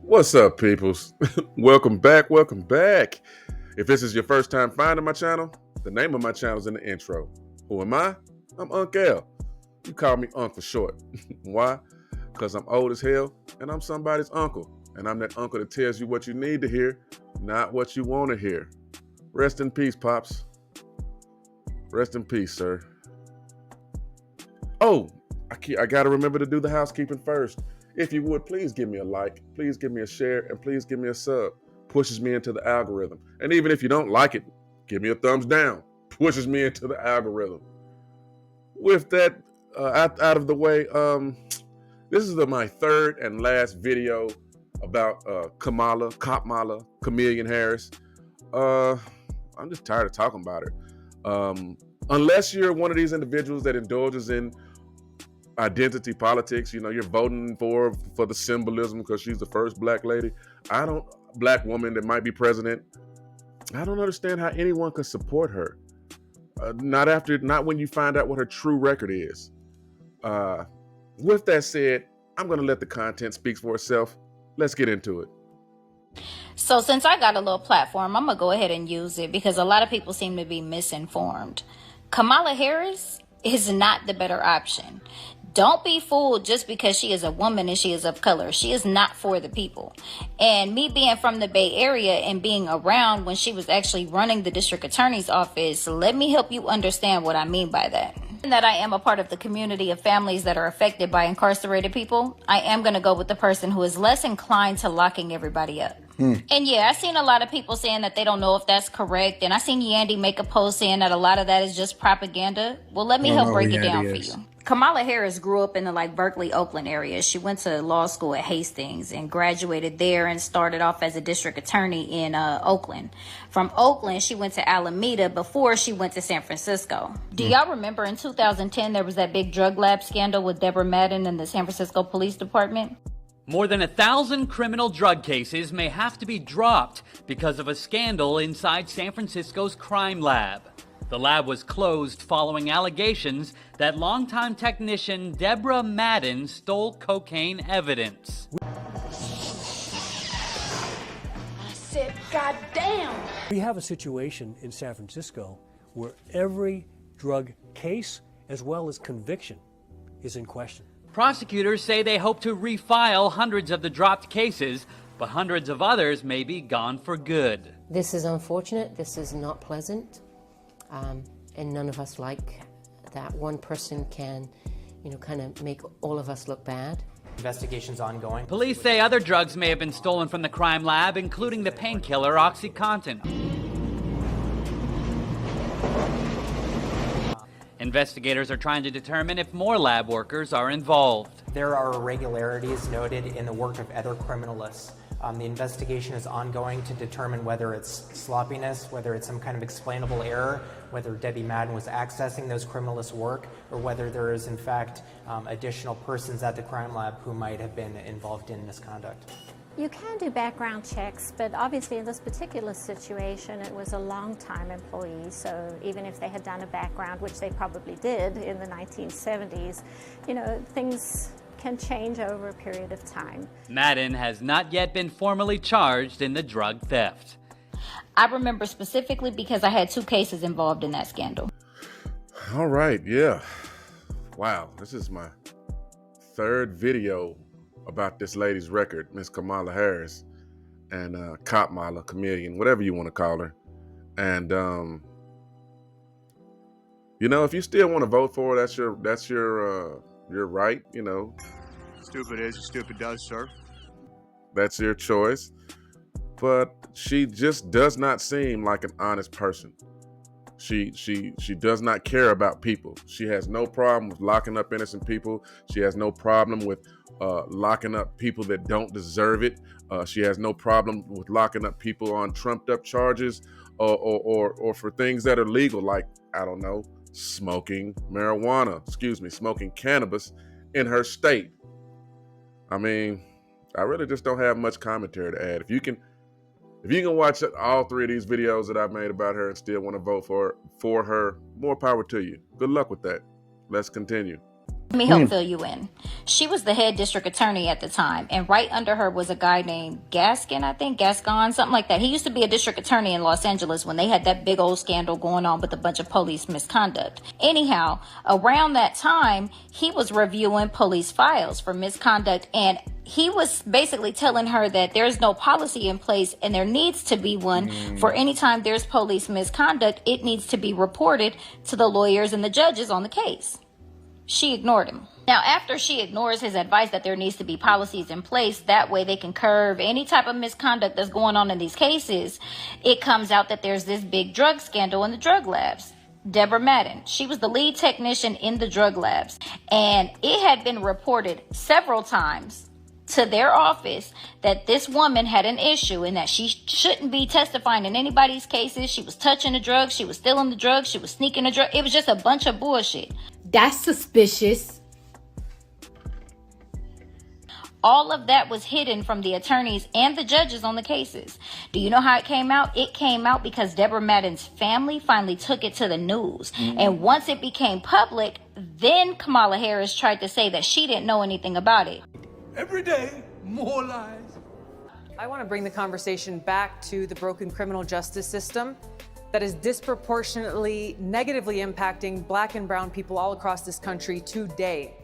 What's up, peoples? Welcome back. Welcome back. If this is your first time finding my channel, the name of my channel is in the intro. Who am I? I'm Unc L. You call me Unc for short. Why? Because I'm old as hell and I'm somebody's uncle. And I'm that uncle that tells you what you need to hear, not what you want to hear. Rest in peace, Pops. Rest in peace, sir. Oh, I got to remember to do the housekeeping first. If you would, please give me a like, please give me a share, and please give me a sub. Pushes me into the algorithm. And even if you don't like it, give me a thumbs down. Pushes me into the algorithm. With that out of the way, this is my third and last video about Kamala, Chameleon Harris. I'm just tired of talking about her. Unless you're one of these individuals that indulges in identity politics, you're voting for the symbolism because she's the first black lady. Black woman that might be president. I don't understand how anyone could support her. Not when you find out what her true record is. With that said, I'm going to let the content speak for itself. Let's get into it. So since I got a little platform, I'm going to go ahead and use it because a lot of people seem to be misinformed. Kamala Harris is not the better option. Don't be fooled just because she is a woman and she is of color. She is not for the people. And me being from the Bay Area and being around when she was actually running the district attorney's office, let me help you understand what I mean by that. And that I am a part of the community of families that are affected by incarcerated people, I am going to go with the person who is less inclined to locking everybody up. And yeah, I've seen a lot of people saying that they don't know if that's correct. And I seen Yandy make a post saying that a lot of that is just propaganda. Well, let me help break it down for you. Kamala Harris grew up in the Berkeley, Oakland area. She went to law school at Hastings and graduated there and started off as a district attorney in Oakland. From Oakland, she went to Alameda before she went to San Francisco. Do y'all remember in 2010, there was that big drug lab scandal with Deborah Madden and the San Francisco Police Department? More than 1,000 criminal drug cases may have to be dropped because of a scandal inside San Francisco's crime lab. The lab was closed following allegations that longtime technician Deborah Madden stole cocaine evidence. I said, God damn! We have a situation in San Francisco where every drug case as well as conviction is in question. Prosecutors say they hope to refile hundreds of the dropped cases, but hundreds of others may be gone for good. This is unfortunate. This is not pleasant. And none of us like that one person can, kind of make all of us look bad. Investigation's ongoing. Police say other drugs may have been stolen from the crime lab, including the painkiller OxyContin. Investigators are trying to determine if more lab workers are involved. There are irregularities noted in the work of other criminalists. The investigation is ongoing to determine whether it's sloppiness, whether it's some kind of explainable error, whether Debbie Madden was accessing those criminalists' work, or whether there is, in fact, additional persons at the crime lab who might have been involved in misconduct. You can do background checks, but obviously in this particular situation, it was a long-time employee, so even if they had done a background, which they probably did in the 1970s, things can change over a period of time. Madden has not yet been formally charged in the drug theft. I remember specifically because I had 2 cases involved in that scandal. All right, yeah. Wow, this is my third video about this lady's record, Miss Kamala Harris, and Kamala, Chameleon, whatever you want to call her. And if you still want to vote for her, that's your right. Stupid is, stupid does, sir. That's your choice. But she just does not seem like an honest person. She does not care about people. She has no problem with locking up innocent people. She has no problem with locking up people that don't deserve it. She has no problem with locking up people on trumped up charges or for things that are legal, like, I don't know, smoking cannabis in her state. I mean, I really just don't have much commentary to add. If you can watch all 3 of these videos that I've made about her and still want to vote for her, more power to you. Good luck with that. Let's continue. Let me help fill you in. She was the head district attorney at the time, and right under her was a guy named Gascon, something like that. He used to be a district attorney in Los Angeles when they had that big old scandal going on with a bunch of police misconduct. Anyhow, around that time, he was reviewing police files for misconduct, and he was basically telling her that there's no policy in place and there needs to be one for any time there's police misconduct. It needs to be reported to the lawyers and the judges on the case. She ignored him. Now, after she ignores his advice that there needs to be policies in place, that way they can curb any type of misconduct that's going on in these cases, it comes out that there's this big drug scandal in the drug labs. Deborah Madden, she was the lead technician in the drug labs, and it had been reported several times to their office that this woman had an issue and that she shouldn't be testifying in anybody's cases. She was touching the drugs, she was stealing the drugs, she was sneaking the drugs. It was just a bunch of bullshit. That's suspicious. All of that was hidden from the attorneys and the judges on the cases. Do you know how it came out? It came out because Deborah Madden's family finally took it to the news. And once it became public, then Kamala Harris tried to say that she didn't know anything about it. Every day, more lies. I want to bring the conversation back to the broken criminal justice system that is disproportionately negatively impacting Black and brown people all across this country today.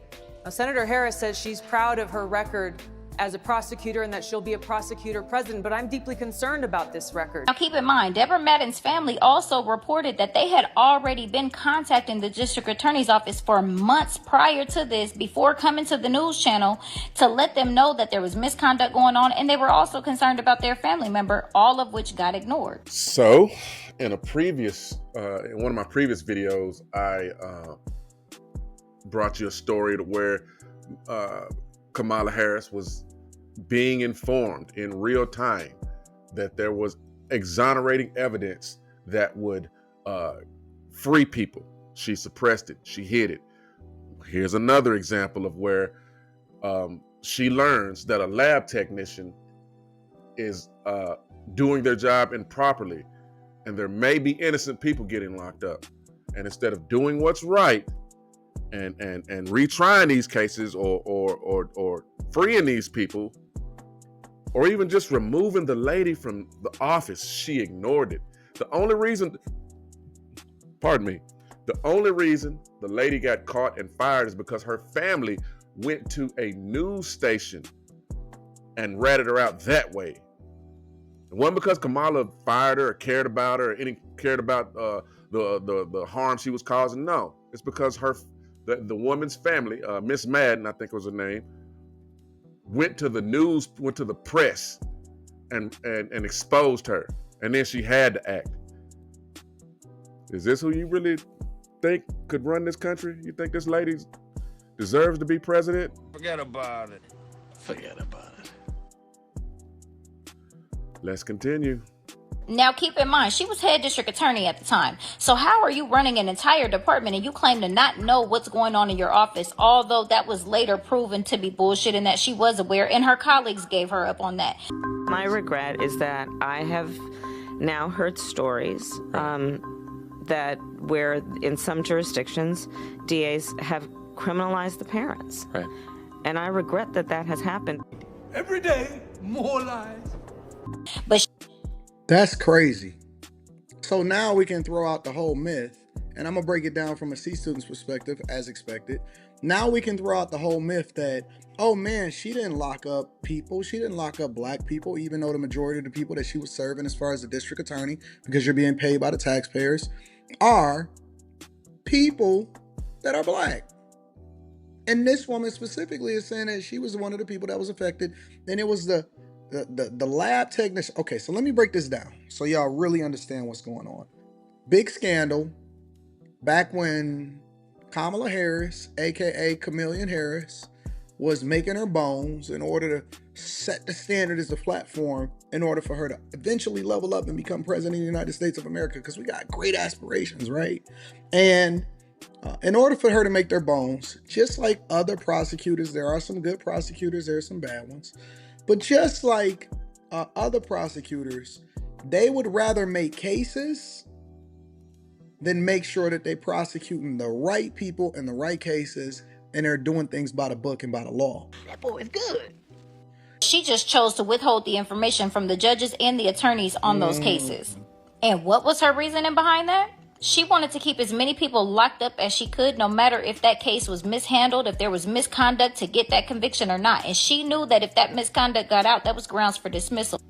Now, Senator Harris says she's proud of her record as a prosecutor and that she'll be a prosecutor president, but I'm deeply concerned about this record. Now keep in mind, Deborah Madden's family also reported that they had already been contacting the district attorney's office for months prior to this, before coming to the news channel, to let them know that there was misconduct going on, and they were also concerned about their family member, all of which got ignored. So, in one of my previous videos, I brought you a story to where Kamala Harris was being informed in real time that there was exonerating evidence that would free people. She suppressed it. She hid it. Here's another example of where she learns that a lab technician is doing their job improperly, and there may be innocent people getting locked up. And instead of doing what's right and retrying these cases or freeing these people, or even just removing the lady from the office, she ignored it. The only reason the lady got caught and fired is because her family went to a news station and ratted her out that way. It wasn't because Kamala fired her or cared about her or cared about the harm she was causing. No, it's because the woman's family, Miss Madden, I think was her name, went to the news, went to the press, and exposed her, and then she had to act. Is this who you really think could run this country? You think this lady deserves to be president? Forget about it. Let's continue. Now keep in mind, she was head district attorney at the time. So how are you running an entire department and you claim to not know what's going on in your office, although that was later proven to be bullshit and that she was aware and her colleagues gave her up on that? My regret is that I have now heard stories that where in some jurisdictions, DAs have criminalized the parents. Right. And I regret that that has happened. Every day, more lies. But that's crazy. So now we can throw out the whole myth, and I'm gonna break it down from a C student's perspective, as expected. Now we can throw out the whole myth that, oh man, she didn't lock up people. She didn't lock up Black people, even though the majority of the people that she was serving as far as the district attorney, because you're being paid by the taxpayers, are people that are Black. And this woman specifically is saying that she was one of the people that was affected, and it was the lab technician. Okay, so let me break this down so y'all really understand what's going on. Big scandal back when Kamala Harris, aka Chameleon Harris, was making her bones in order to set the standard as a platform in order for her to eventually level up and become president of the United States of America, because we got great aspirations, right? And in order for her to make their bones, just like other prosecutors, there are some good prosecutors, there are some bad ones, but just like other prosecutors, they would rather make cases than make sure that they prosecuting the right people in the right cases and they're doing things by the book and by the law. That boy is good. She just chose to withhold the information from the judges and the attorneys on those cases. And what was her reasoning behind that? She wanted to keep as many people locked up as she could, no matter if that case was mishandled, if there was misconduct to get that conviction or not. And she knew that if that misconduct got out, that was grounds for dismissal.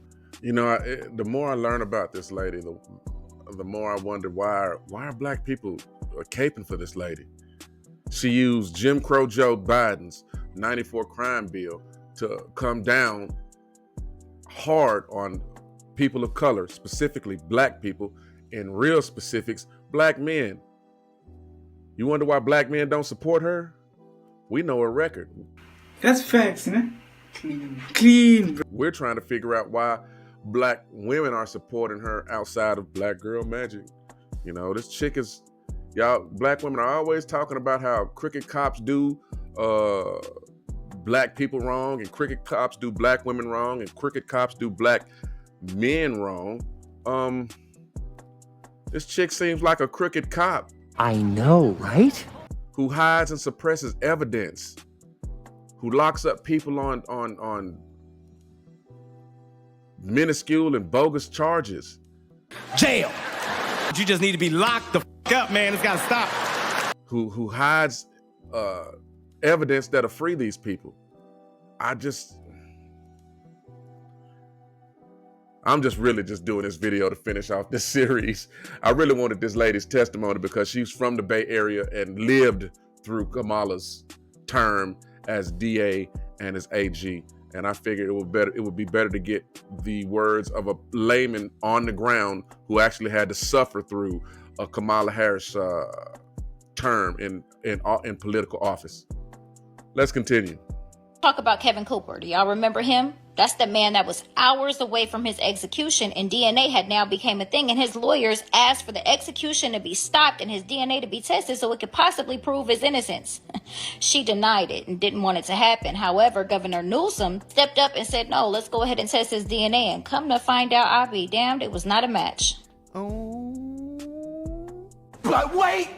You know, the more I learn about this lady, the more I wonder why are black people caping for this lady? She used Jim Crow Joe Biden's 94 crime bill to come down hard on people of color, specifically black people, in real specifics, black men. You wonder why black men don't support her? We know her record. That's facts, man. Clean. We're trying to figure out why black women are supporting her outside of Black Girl Magic. You know, this chick is, y'all, black women are always talking about how crooked cops do black people wrong, and crooked cops do black women wrong, and crooked cops do black men wrong. This chick seems like a crooked cop. I know, right? Who hides and suppresses evidence, who locks up people on minuscule and bogus charges. Jail. You just need to be locked the up, man. It's got to stop. Who hides evidence that'll free these people. I'm just really just doing this video to finish off this series. I really wanted this lady's testimony because she's from the Bay Area and lived through Kamala's term as DA and as AG. And I figured it would be better to get the words of a layman on the ground who actually had to suffer through a Kamala Harris term in political office. Let's continue. Talk about Kevin Cooper. Do y'all remember him? That's the man that was hours away from his execution, and DNA had now became a thing, and his lawyers asked for the execution to be stopped and his DNA to be tested so it could possibly prove his innocence. She denied it and didn't want it to happen. However, Governor Newsom stepped up and said, no, let's go ahead and test his DNA, and come to find out, I'll be damned, it was not a match. But wait,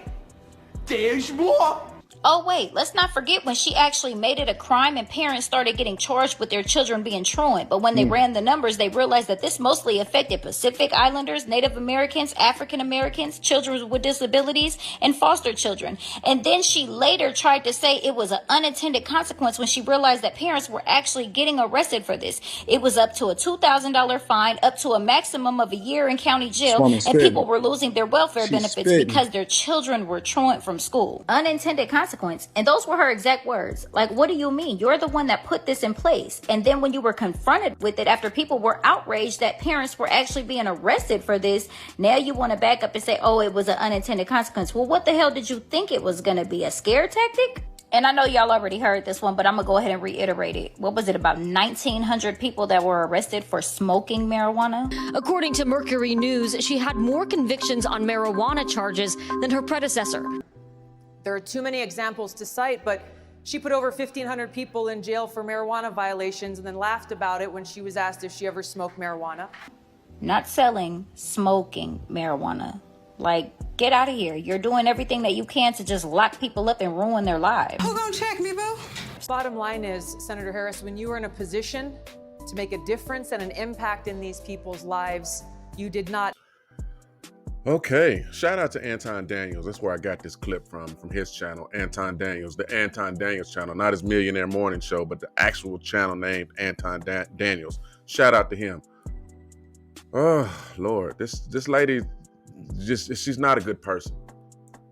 there's more. Oh wait, let's not forget when she actually made it a crime and parents started getting charged with their children being truant. But when they ran the numbers, they realized that this mostly affected Pacific Islanders, Native Americans, African Americans, children with disabilities, and foster children. And then she later tried to say it was an unintended consequence when she realized that parents were actually getting arrested for this. It was up to a $2,000 fine, up to a maximum of a year in county jail, and people were losing their welfare benefits because their children were truant from school. Unintended consequence. And those were her exact words. Like, what do you mean? You're the one that put this in place. And then when you were confronted with it after people were outraged that parents were actually being arrested for this, now you want to back up and say, oh, it was an unintended consequence. Well, what the hell did you think it was going to be? A scare tactic? And I know y'all already heard this one, but I'm going to go ahead and reiterate it. What was it, about 1,900 people that were arrested for smoking marijuana? According to Mercury News, she had more convictions on marijuana charges than her predecessor. There are too many examples to cite, but she put over 1,500 people in jail for marijuana violations and then laughed about it when she was asked if she ever smoked marijuana. Not selling, smoking marijuana. Like, get out of here. You're doing everything that you can to just lock people up and ruin their lives. Who gonna check me, boo? Bottom line is, Senator Harris, when you were in a position to make a difference and an impact in these people's lives, you did not. Okay, shout out to Anton Daniels. That's where I got this clip from his channel, Anton Daniels, the Anton Daniels channel, not his Millionaire Morning Show, but the actual channel named Anton Daniels. Shout out to him. Oh Lord, this lady, she's not a good person.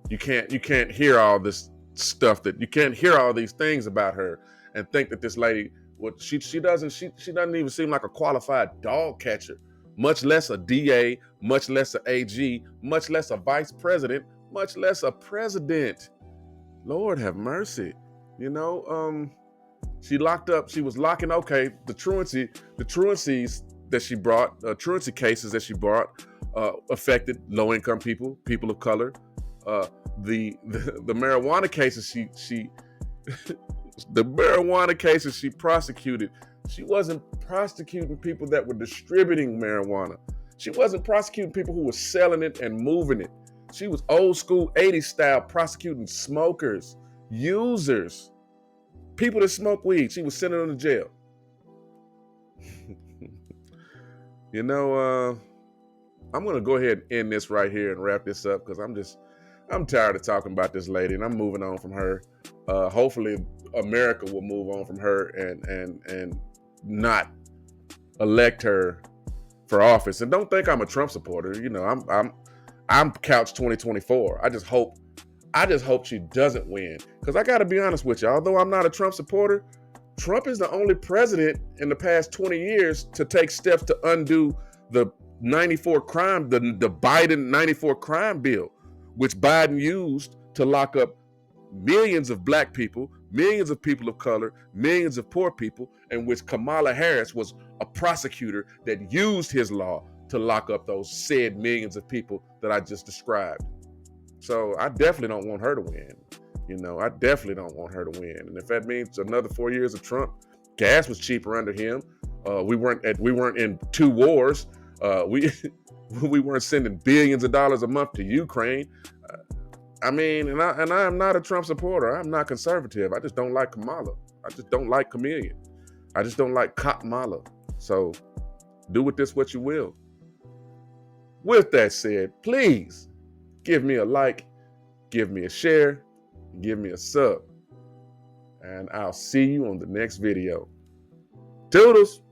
You can't hear all this stuff you can't hear all these things about her and think that this lady, she doesn't even seem like a qualified dog catcher. Much less a DA, much less an AG, much less a vice president, much less a president. Lord have mercy. You know, she was locking, the truancies that she brought, truancy cases that she brought affected low-income people, people of color. The marijuana cases the marijuana cases she prosecuted, she wasn't prosecuting people that were distributing marijuana. She wasn't prosecuting people who were selling it and moving it. She was old school 80s style prosecuting smokers. users, people that smoke weed. She was sending them to jail. You know, I'm going to go ahead and end this right here and wrap this up because I'm tired of talking about this lady and I'm moving on from her. Hopefully America will move on from her and not elect her for office. And don't think I'm a Trump supporter. You know, I'm couch 2024. I just hope she doesn't win. Because I got to be honest with you, although I'm not a Trump supporter, Trump is the only president in the past 20 years to take steps to undo the the Biden 94 crime bill, which Biden used to lock up millions of black people, millions of people of color, millions of poor people, and which Kamala Harris was a prosecutor that used his law to lock up those said millions of people that I just described. So I definitely don't want her to win. You know, I definitely don't want her to win. And if that means another 4 years of Trump, gas was cheaper under him. We weren't in 2 wars. We weren't sending billions of dollars a month to Ukraine. I mean, and I am not a Trump supporter. I'm not conservative. I just don't like Kamala. I just don't like Chameleon. I just don't like Kamala. So do with this what you will. With that said, please give me a like, give me a share, give me a sub. And I'll see you on the next video. Toodles!